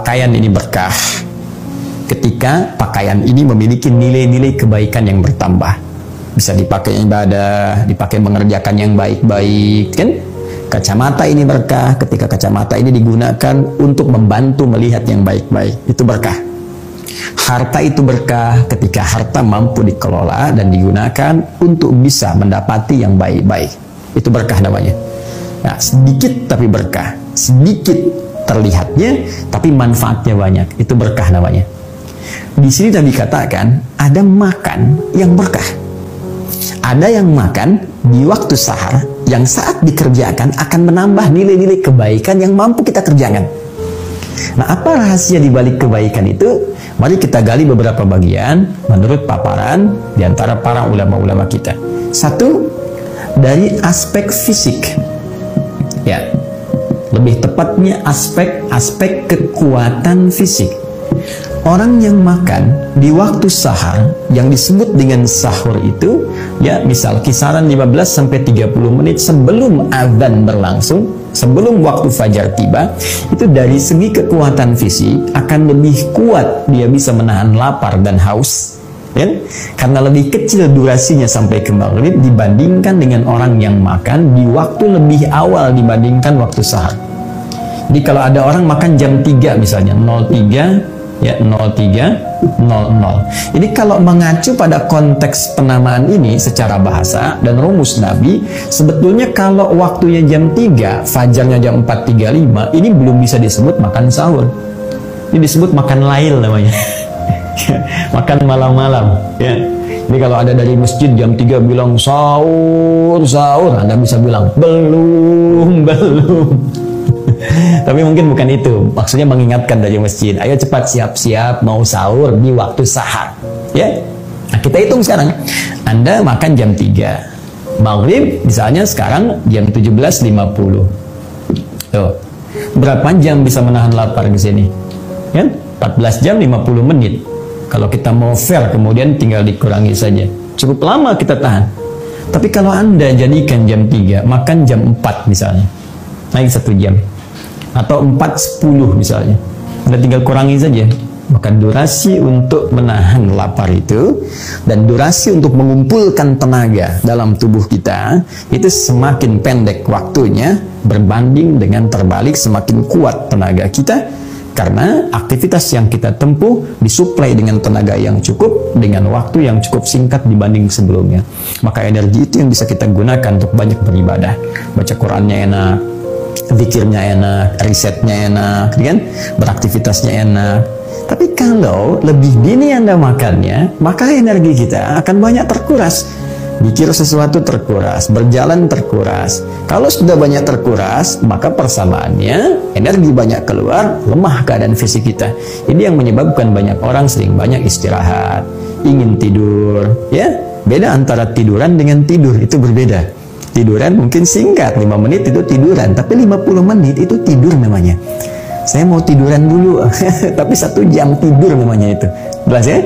pakaian ini berkah ketika pakaian ini memiliki nilai-nilai kebaikan yang bertambah. Bisa dipakai ibadah, dipakai mengerjakan yang baik-baik, kan? Kacamata ini berkah ketika kacamata ini digunakan untuk membantu melihat yang baik-baik. Itu berkah. Harta itu berkah ketika harta mampu dikelola dan digunakan untuk bisa mendapati yang baik-baik. Itu berkah namanya. Nah, sedikit tapi berkah. Sedikit terlihatnya tapi manfaatnya banyak. Itu berkah namanya. Di sini tadi dikatakan ada makan yang berkah. Ada yang makan di waktu sahar yang saat dikerjakan akan menambah nilai-nilai kebaikan yang mampu kita kerjakan. Nah, apa rahasia di balik kebaikan itu? Mari kita gali beberapa bagian menurut paparan di antara para ulama-ulama kita. Satu, dari aspek fisik. Ya, lebih tepatnya aspek kekuatan fisik. Orang yang makan di waktu sahar yang disebut dengan sahur itu, ya misal kisaran 15-30 menit sebelum azan berlangsung, sebelum waktu fajar tiba, itu dari segi kekuatan fisik akan lebih kuat dia bisa menahan lapar dan haus, ya? Karena lebih kecil durasinya sampai ke maghrib dibandingkan dengan orang yang makan di waktu lebih awal dibandingkan waktu sahar. Jadi kalau ada orang makan jam 3 misalnya, 03 ya 03.00. Ini kalau mengacu pada konteks penamaan ini secara bahasa dan rumus Nabi, sebetulnya kalau waktunya jam 3, fajarnya jam 4.35, ini belum bisa disebut makan sahur. Ini disebut makan lail namanya. Makan malam-malam, ya. Jadi kalau ada dari masjid jam 3 bilang sahur, Anda bisa bilang belum. Tapi mungkin bukan itu. Maksudnya mengingatkan dari masjid, ayo cepat siap-siap mau sahur di waktu sahar, ya. Nah, kita hitung sekarang. Anda makan jam 3, maghrib misalnya sekarang jam 17.50. Tuh, berapa jam bisa menahan lapar di sini? Kan? 14 jam 50 menit. Kalau kita mau fair kemudian tinggal dikurangi saja. Cukup lama kita tahan. Tapi kalau Anda jadikan jam 3, makan jam 4 misalnya, naik 1 jam. Atau 4.10 misalnya, Anda tinggal kurangi saja. Maka durasi untuk menahan lapar itu dan durasi untuk mengumpulkan tenaga dalam tubuh kita itu semakin pendek waktunya berbanding dengan terbalik semakin kuat tenaga kita, karena aktivitas yang kita tempuh disuplai dengan tenaga yang cukup dengan waktu yang cukup singkat dibanding sebelumnya. Maka energi itu yang bisa kita gunakan untuk banyak beribadah. Baca Qurannya enak, zikirnya enak, risetnya enak, kan? Beraktivitasnya enak. Tapi kalau lebih dini Anda makannya, maka energi kita akan banyak terkuras. Mikir sesuatu terkuras, berjalan terkuras. Kalau sudah banyak terkuras, maka persamaannya energi banyak keluar, lemah keadaan fisik kita. Ini yang menyebabkan banyak orang sering banyak istirahat, ingin tidur, ya. Beda antara tiduran dengan tidur, itu berbeda. Tiduran mungkin singkat, 5 menit itu tiduran, tapi 50 menit itu tidur namanya. Saya mau tiduran dulu, tapi 1 jam tidur namanya itu. Jelas ya?